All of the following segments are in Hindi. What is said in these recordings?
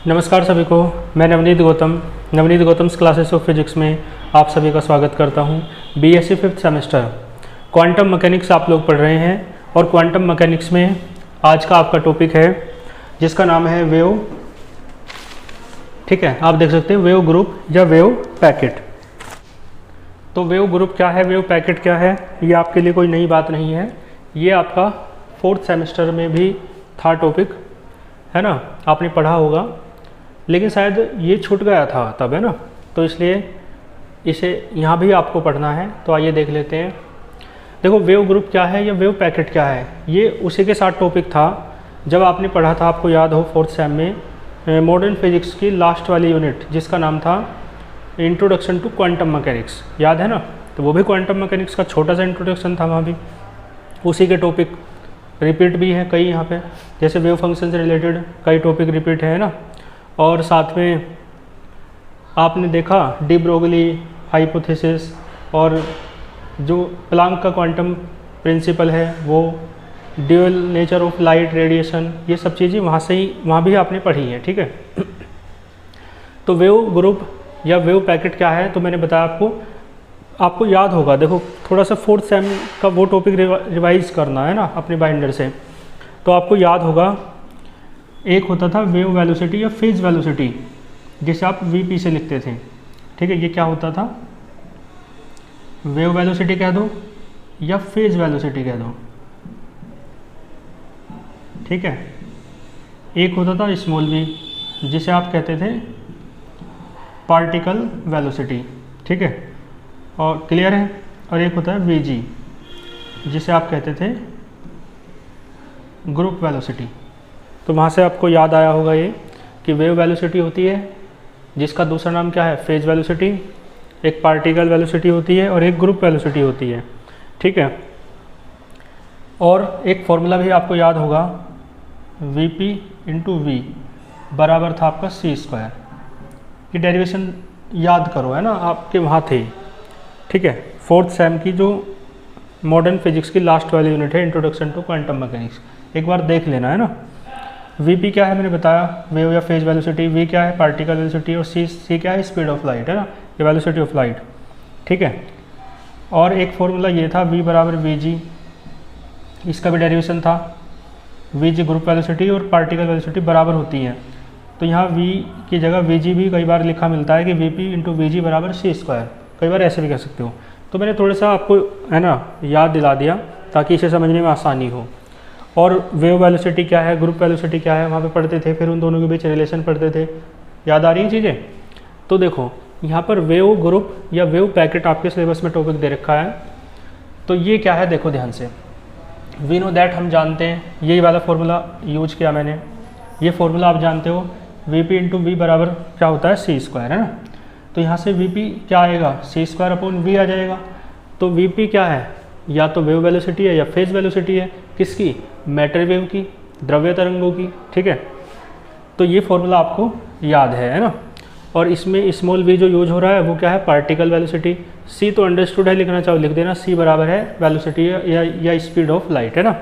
नमस्कार सभी को। मैं Navneet Gautam's classes of physics में आप सभी का स्वागत करता हूं। BSc 5th semester quantum mechanics आप लोग पढ़ रहे हैं और क्वांटम मैकेनिक्स में आज का आपका टॉपिक है जिसका नाम है वेव। ठीक है, आप देख सकते हैं वेव ग्रुप या वेव पैकेट। तो वेव ग्रुप क्या है, वेव पैकेट क्या है, ये आपके लिए कोई नई बात नहीं है। ये आपका 4th सेमेस्टर में भी था टॉपिक, है ना, आपने पढ़ा होगा, लेकिन शायद ये छूट गया था तब, है ना, तो इसलिए इसे यहाँ भी आपको पढ़ना है। तो आइए देख लेते हैं। देखो वेव ग्रुप क्या है या वेव पैकेट क्या है, ये उसी के साथ टॉपिक था जब आपने पढ़ा था, आपको याद हो 4th सेम में मॉडर्न फिजिक्स की लास्ट वाली यूनिट जिसका नाम था इंट्रोडक्शन टू क्वांटम मैकेनिक्स, याद है ना। तो वो भी क्वांटम मैकेनिक्स का छोटा सा इंट्रोडक्शन था, वहाँ भी उसी के टॉपिक रिपीट भी है कई यहाँ पे, जैसे वेव फंक्शन से रिलेटेड कई टॉपिक रिपीट है ना। और साथ में आपने देखा डी ब्रोगली हाइपोथेसिस और जो प्लांक का क्वांटम प्रिंसिपल है, वो dual nature of light radiation, ये सब चीज़ें वहाँ भी आपने पढ़ी हैं। ठीक है, तो वेव ग्रुप या वेव पैकेट क्या है, तो मैंने बताया आपको याद होगा। देखो थोड़ा सा 4th सेम का वो टॉपिक रिवाइज करना है ना अपने बाइंडर से, तो आपको याद होगा एक होता था वेव वेलोसिटी या फेज वेलोसिटी, जिसे आप वीपी से लिखते थे। ठीक है, ये क्या होता था, वेव वेलोसिटी कह दो या फेज वेलोसिटी कह दो। ठीक है, एक होता था स्मॉल वी जिसे आप कहते थे पार्टिकल वेलोसिटी। ठीक है, और क्लियर है। और एक होता है वीजी जिसे आप कहते थे ग्रुप वेलोसिटी। तो वहाँ से आपको याद आया होगा ये कि वेव वेलोसिटी होती है जिसका दूसरा नाम क्या है, फेज वेलोसिटी, एक पार्टिकल वेलोसिटी होती है और एक ग्रुप वेलोसिटी होती है। ठीक है, और एक फॉर्मूला भी आपको याद होगा, Vp इंटू वी बराबर था आपका c²। ये डेरिवेशन याद करो, है ना, आपके वहाँ थे। ठीक है, 4th सेम की जो मॉडर्न फिजिक्स की लास्ट वाली यूनिट है इंट्रोडक्शन टू क्वांटम मैकेनिक्स, एक बार देख लेना, है ना। Vp क्या है मैंने बताया, वेव या फेज वेलोसिटी, V क्या है पार्टिकल वेलोसिटी और C क्या है स्पीड ऑफ लाइट, है ना, ये वेलोसिटी ऑफ लाइट। ठीक है, और एक फॉर्मूला ये था V बराबर Vg, इसका भी डेरिवेशन था। Vg ग्रुप वेलोसिटी और पार्टिकल वेलोसिटी बराबर होती हैं, तो यहाँ V की जगह Vg भी कई बार लिखा मिलता है कि Vp इंटू Vg बराबर c², कई बार ऐसे भी कह सकते हो। तो मैंने थोड़ा सा आपको, है ना, याद दिला दिया ताकि इसे समझने में आसानी हो। और वेव वेलोसिटी क्या है, ग्रुप वेलोसिटी क्या है, वहाँ पे पढ़ते थे, फिर उन दोनों के बीच रिलेशन पढ़ते थे। याद आ रही हैं चीज़ें। तो देखो यहाँ पर वेव ग्रुप या वेव पैकेट आपके सिलेबस में टॉपिक दे रखा है। तो ये क्या है, देखो ध्यान से, वी नो दैट, हम जानते हैं, यही वाला फॉर्मूला यूज किया मैंने। ये फॉर्मूला आप जानते हो, Vp इंटू वी बराबर क्या होता है c², है ना। तो यहाँ से Vp क्या आएगा, c² अपॉन v आ जाएगा। तो Vp क्या है, या तो वेव वेलोसिटी है या फेज वेलोसिटी है, किसकी, मैटर वेव की, द्रव्य तरंगों की। ठीक है, तो ये फॉर्मूला आपको याद है ना। और इसमें स्मॉल v जो यूज हो रहा है वो क्या है, पार्टिकल वेलोसिटी। c तो अंडरस्टूड है, लिखना चाहो लिख देना, c बराबर है वेलोसिटी या स्पीड ऑफ लाइट, है ना।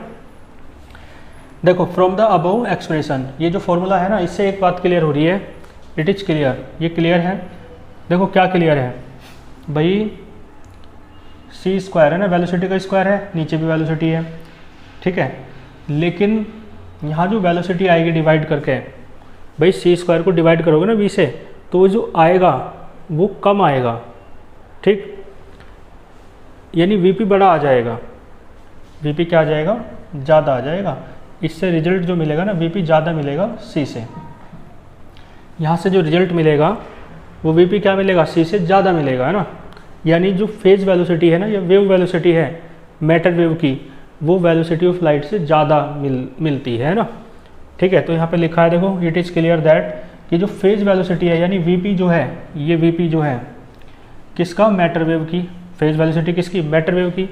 देखो फ्रॉम द अबव एक्सप्रेशन, ये जो फॉर्मूला है ना, इससे एक बात क्लियर हो रही है, इट इज क्लियर, ये क्लियर है। देखो क्या क्लियर है भाई, c² है ना, वेलोसिटी का स्क्वायर है, नीचे भी वेलोसिटी है। ठीक है, लेकिन यहाँ जो वेलोसिटी आएगी डिवाइड करके, भाई c² को डिवाइड करोगे ना v से, तो वो जो आएगा वो कम आएगा। ठीक, यानी Vp बड़ा आ जाएगा, Vp क्या आ जाएगा, ज़्यादा आ जाएगा। इससे रिजल्ट जो मिलेगा ना, Vp ज़्यादा मिलेगा c से। यहाँ से जो रिजल्ट मिलेगा वो Vp क्या मिलेगा, c से ज़्यादा मिलेगा, है ना। यानी जो फेज वेलोसिटी है ना या वेव वेलोसिटी है मैटर वेव की, वो वेलोसिटी ऑफ लाइट से ज़्यादा मिलती है ना। ठीक है, तो यहाँ पे लिखा है, देखो इट इज़ क्लियर दैट, कि जो फेज वेलोसिटी है यानी Vp जो है, ये Vp जो है किसका, मैटर वेव की, फेज वेलोसिटी किसकी, मैटर वेव की,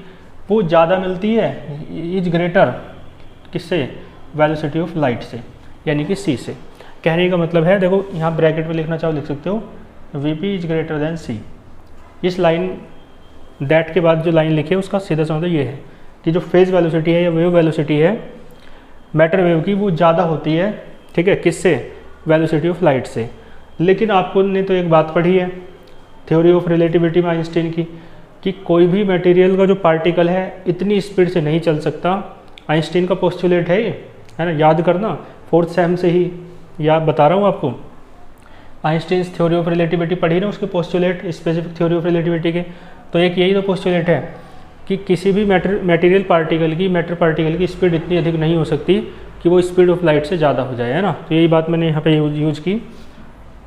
वो ज़्यादा मिलती है, इज ग्रेटर, किससे, वेलोसिटी ऑफ लाइट से, यानी कि c से। कहने का मतलब है, देखो यहाँ ब्रैकेट में लिखना चाहो लिख सकते हो, Vp is greater than c। इस लाइन दैट के बाद जो लाइन लिखी है उसका सीधा सा मतलब ये है कि जो फेज वेलोसिटी है या वेव वेलोसिटी है मैटर वेव की, वो ज़्यादा होती है, ठीक है, किससे, वेलोसिटी ऑफ लाइट से। लेकिन आपको ने तो एक बात पढ़ी है थ्योरी ऑफ रिलेटिविटी में आइंस्टीन की, कि कोई भी मटेरियल का जो पार्टिकल है इतनी स्पीड से नहीं चल सकता। आइंस्टीन का पोस्टुलेट है ये, है ना, याद करना 4th सेम से ही याद बता रहा हूँ आपको। आइंस्टीन थ्योरी ऑफ रिलेटिविटी पढ़ी ना, उसके postulate specific theory of relativity के, तो एक यही तो पोस्टुलेट है कि किसी भी मैटर पार्टिकल की स्पीड इतनी अधिक नहीं हो सकती कि वो स्पीड ऑफ लाइट से ज़्यादा हो जाए, है ना। तो यही बात मैंने यहाँ पे यूज की।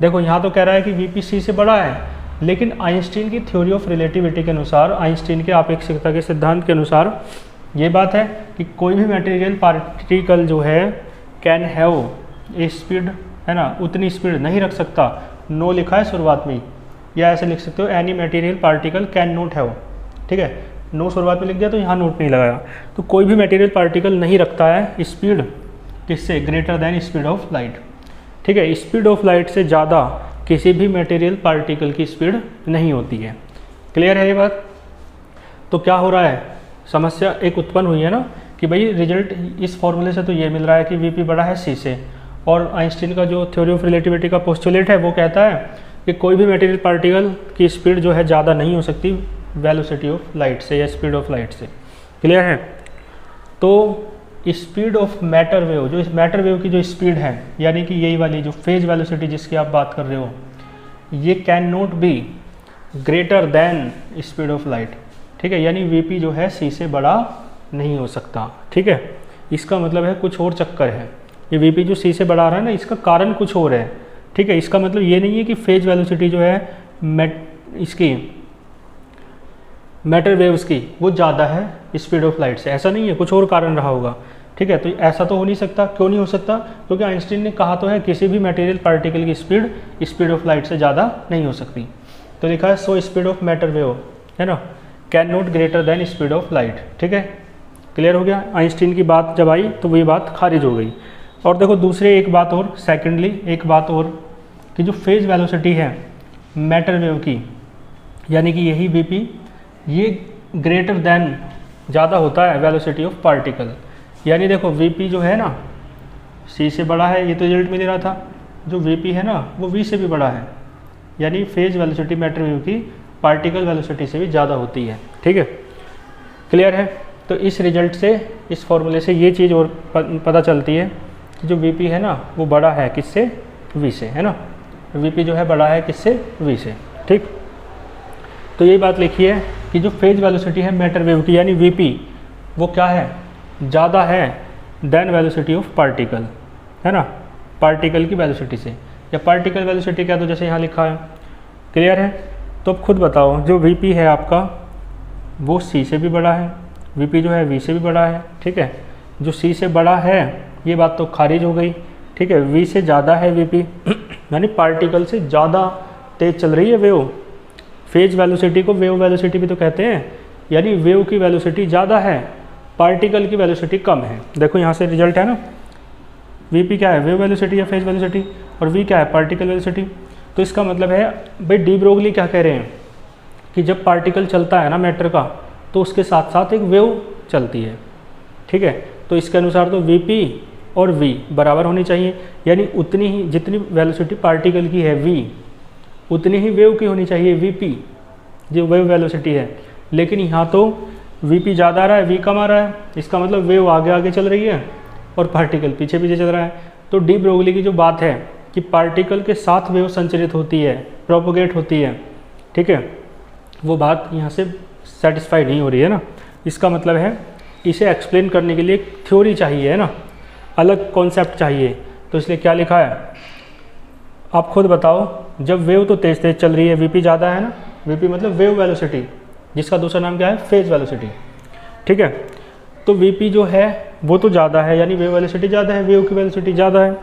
देखो यहाँ तो कह रहा है कि वीपी सी से बड़ा है, लेकिन आइंस्टीन की थ्योरी ऑफ रिलेटिविटी के अनुसार, आइंस्टीन के आपेक्षिकता के सिद्धांत के अनुसार ये बात है कि कोई भी मटेरियल पार्टिकल जो है कैन हैव ए स्पीड, है ना, उतनी स्पीड नहीं रख सकता। नो लिखा है शुरुआत में, या ऐसे लिख सकते हो any material particle can not have, ठीक है, नो शुरुआत में लिख दिया तो यहाँ नोट नहीं लगाया। तो कोई भी मटेरियल पार्टिकल नहीं रखता है स्पीड किससे, greater than speed of light, ठीक है। स्पीड ऑफ लाइट से ज़्यादा किसी भी मटेरियल पार्टिकल की स्पीड नहीं होती है। क्लियर है ये बात। तो क्या हो रहा है, समस्या एक उत्पन्न हुई है ना कि भाई रिजल्ट इस फॉर्मूले से तो ये मिल रहा है कि वीपी बड़ा है सी से, और आइंस्टीन का जो थ्योरी ऑफ रिलेटिविटी का पोस्टुलेट है वो कहता है कि कोई भी मटेरियल पार्टिकल की स्पीड जो है ज़्यादा नहीं हो सकती वेलोसिटी ऑफ लाइट से या स्पीड ऑफ लाइट से। क्लियर है। तो स्पीड ऑफ मैटर वेव, जो इस मैटर वेव की जो स्पीड है, यानी कि यही वाली जो फेज वेलोसिटी जिसकी आप बात कर रहे हो, ये can not be greater than speed of light, ठीक है। यानी वीपी जो है सी से बड़ा नहीं हो सकता, ठीक है। इसका मतलब है कुछ और चक्कर है, ये वीपी जो सी से बड़ा आ रहा है ना, इसका कारण कुछ और है, ठीक है। इसका मतलब ये नहीं है कि फेज वेलोसिटी जो है इसकी मैटर वेव्स की वो ज़्यादा है स्पीड ऑफ लाइट से, ऐसा नहीं है, कुछ और कारण रहा होगा, ठीक है। तो ऐसा तो हो नहीं सकता। क्यों नहीं हो सकता, क्योंकि आइंस्टीन ने कहा तो है किसी भी मटेरियल पार्टिकल की स्पीड ऑफ लाइट से ज़्यादा नहीं हो सकती। तो लिखा है so speed of matter wave, है ना, can not greater than speed of light, ठीक है। क्लियर हो गया। आइंस्टीन की बात जब आई तो वही बात खारिज हो गई। और देखो दूसरे एक बात और, सेकेंडली एक बात और, कि जो फेज वेलोसिटी है मैटर वेव की, यानी कि यही वीपी, ये ग्रेटर देन ज़्यादा होता है वेलोसिटी ऑफ पार्टिकल। यानी देखो वीपी जो है ना सी से बड़ा है, ये तो रिजल्ट मिल रहा था, जो वीपी है ना वो वी से भी बड़ा है, यानी फेज वेलोसिटी मैटर वेव की पार्टिकल वेलोसिटी से भी ज़्यादा होती है, ठीक है। क्लियर है। तो इस रिजल्ट से, इस फॉर्मूले से ये चीज़ और पता चलती है कि जो वीपी है ना वो बड़ा है किससे, वी से, है ना। वीपी जो है बड़ा है किससे, वी से, ठीक। तो यही बात लिखी है कि जो फेज वेलोसिटी है मैटर वेव की, यानी वीपी, वो क्या है, ज़्यादा है देन वेलोसिटी ऑफ पार्टिकल, है ना, पार्टिकल की वेलोसिटी से, या पार्टिकल वेलोसिटी क्या, तो जैसे यहाँ लिखा है। क्लियर है। तो अब खुद बताओ, जो वीपी है आपका वो सी से भी बड़ा है, वीपी जो है वी से भी बड़ा है, ठीक है। जो सी से बड़ा है ये बात तो खारिज हो गई, ठीक है। वी से ज़्यादा है वीपी, यानी पार्टिकल से ज़्यादा तेज चल रही है वेव। फेज वेलोसिटी को वेव वेलोसिटी भी तो कहते हैं, यानी वेव की वेलोसिटी ज़्यादा है, पार्टिकल की वेलोसिटी कम है। देखो यहाँ से रिजल्ट है ना, वीपी क्या है, वेव वेलोसिटी या फेज वेलोसिटी, और वी क्या है, पार्टिकल वेलोसिटी। तो इसका मतलब है भाई डी ब्रोगली क्या कह रहे हैं कि जब पार्टिकल चलता है ना मैटर का, तो उसके साथ साथ एक वेव चलती है, ठीक है। तो इसके अनुसार तो वीपी और वी बराबर होनी चाहिए, यानी उतनी ही जितनी वेलोसिटी पार्टिकल की है वी, उतनी ही वेव की होनी चाहिए वीपी, जो वेव वेलोसिटी है। लेकिन यहाँ तो वीपी ज़्यादा आ रहा है, वी कम आ रहा है, इसका मतलब वेव आगे आगे चल रही है और पार्टिकल पीछे पीछे चल रहा है। तो डी ब्रोगली की जो बात है कि पार्टिकल के साथ वेव संचरित होती है, प्रोपोगेट होती है, ठीक है, वो बात यहाँ से सेटिस्फाई नहीं हो रही है ना। इसका मतलब है इसे एक्सप्लेन करने के लिए एक थ्योरी चाहिए, है ना, अलग कॉन्सेप्ट चाहिए। तो इसलिए क्या लिखा है, आप खुद बताओ, जब वेव तो तेज़ तेज़ चल रही है, वीपी ज़्यादा है ना, वीपी मतलब वेव वेलोसिटी, जिसका दूसरा नाम क्या है, फेज वेलोसिटी, ठीक है। तो वीपी जो है वो तो ज़्यादा है, यानी वेव वेलोसिटी ज़्यादा है, वेव की वेलोसिटी ज़्यादा है,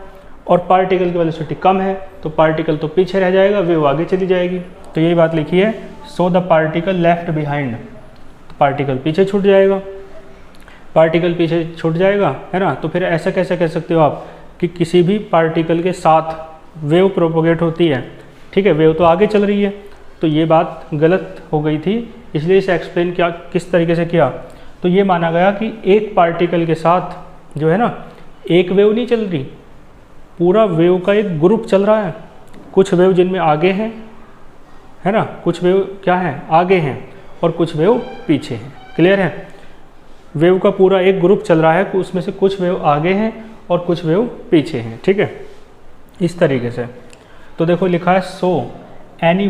और पार्टिकल की वेलोसिटी कम है, तो पार्टिकल तो पीछे रह जाएगा, वेव आगे चली जाएगी। तो यही बात लिखी है, so the particle left behind, तो पार्टिकल पीछे छूट जाएगा, पार्टिकल पीछे छूट जाएगा, है ना। तो फिर ऐसा कैसे कह सकते हो आप कि किसी भी पार्टिकल के साथ वेव प्रोपोगेट होती है, ठीक है, वेव तो आगे चल रही है। तो ये बात गलत हो गई थी, इसलिए इसे एक्सप्लेन किया, किस तरीके से किया, तो ये माना गया कि एक पार्टिकल के साथ जो है ना एक वेव नहीं चल रही, पूरा वेव का एक ग्रुप चल रहा है, कुछ वेव जिनमें आगे हैं, है ना, कुछ वेव क्या है आगे हैं और कुछ वेव पीछे हैं। क्लियर है? वेव का पूरा एक ग्रुप चल रहा है, उसमें से कुछ वेव आगे हैं और कुछ वेव पीछे हैं। ठीक है, इस तरीके से। तो देखो लिखा है सो एनी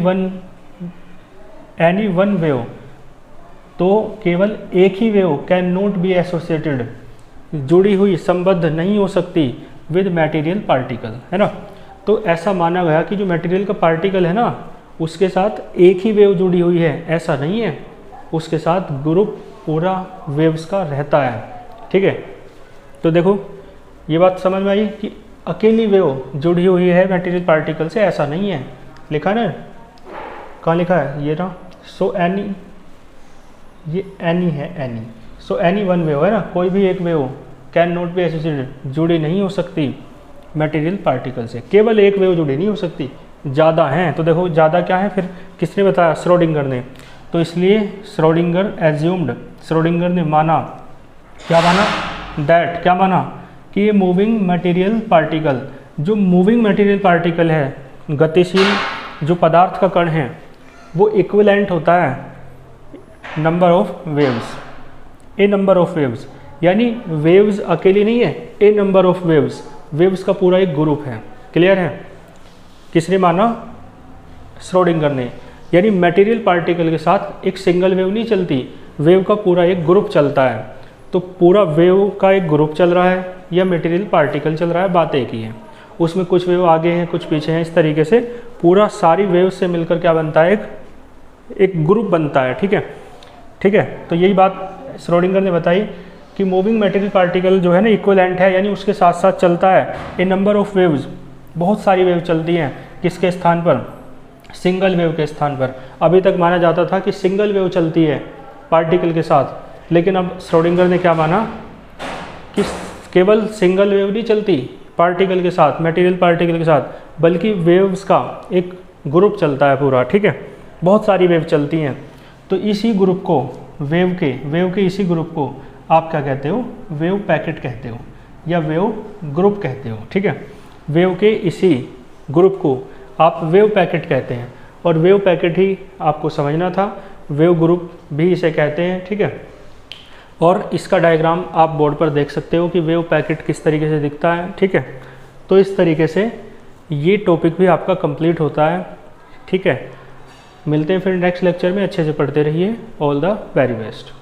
वन वेव, तो केवल एक ही wave can not be associated, जुड़ी हुई संबद्ध नहीं हो सकती विद मटेरियल पार्टिकल, है ना। तो ऐसा माना गया कि जो मटेरियल का पार्टिकल है ना उसके साथ एक ही वेव जुड़ी हुई है, ऐसा नहीं है, उसके साथ ग्रुप पूरा वेव्स का रहता है। ठीक है, तो देखो ये बात समझ में आई कि अकेली वेव जुड़ी हुई है मटेरियल पार्टिकल से, ऐसा नहीं है। लिखा ना, कहाँ लिखा है ये ना, सो एनी, ये एनी है, any, so any one wave है ना, कोई भी एक wave can not be associated, जुड़ी नहीं हो सकती मटेरियल पार्टिकल से। केवल एक वेव जुड़ी नहीं हो सकती, ज़्यादा हैं। तो देखो ज़्यादा क्या है, फिर किसने बताया, श्रोडिंगर ने। तो इसलिए श्रोडिंगर एज्यूम्ड, श्रोडिंगर ने माना, क्या माना, दैट, क्या माना कि ये मूविंग मटेरियल पार्टिकल, जो मूविंग मटेरियल पार्टिकल है, गतिशील जो पदार्थ का कण है, वो इक्विवेलेंट होता है number of waves, A number of waves, यानी वेव्स अकेली नहीं है, ए नंबर ऑफ वेव्स, वेव्स का पूरा एक ग्रुप है। क्लियर है? किसने माना, श्रोडिंगर ने। यानी मटेरियल पार्टिकल के साथ एक सिंगल वेव नहीं चलती, वेव का पूरा एक ग्रुप चलता है। तो पूरा वेव का एक ग्रुप चल रहा है या मटेरियल पार्टिकल चल रहा है, बात एक ही है। उसमें कुछ वेव आगे हैं, कुछ पीछे हैं, इस तरीके से पूरा सारी वेव से मिलकर क्या बनता है, एक ग्रुप बनता है। ठीक है, ठीक है। तो यही बात श्रोडिंगर ने बताई कि मूविंग मटेरियल पार्टिकल जो है ना इक्विवेलेंट है, यानी उसके साथ साथ चलता है ए नंबर ऑफ वेव्स, बहुत सारी वेव चलती हैं। किसके स्थान पर, सिंगल वेव के स्थान पर। अभी तक माना जाता था कि सिंगल वेव चलती है पार्टिकल के साथ, लेकिन अब श्रोडिंगर ने क्या माना कि केवल सिंगल वेव नहीं चलती पार्टिकल के साथ, मटेरियल पार्टिकल के साथ, बल्कि वेव्स का एक ग्रुप चलता है पूरा। ठीक है, बहुत सारी वेव चलती हैं। तो इसी ग्रुप को, वेव के इसी ग्रुप को आप क्या कहते हो, वेव पैकेट कहते हो या वेव ग्रुप कहते हो। ठीक है, वेव के इसी ग्रुप को आप वेव पैकेट कहते हैं, और वेव पैकेट ही आपको समझना था, वेव ग्रुप भी इसे कहते हैं। ठीक है, और इसका डायग्राम आप बोर्ड पर देख सकते हो कि वेव पैकेट किस तरीके से दिखता है। ठीक है, तो इस तरीके से ये टॉपिक भी आपका कंप्लीट होता है। ठीक है, मिलते हैं फिर नेक्स्ट लेक्चर में, अच्छे से पढ़ते रहिए। All the very best.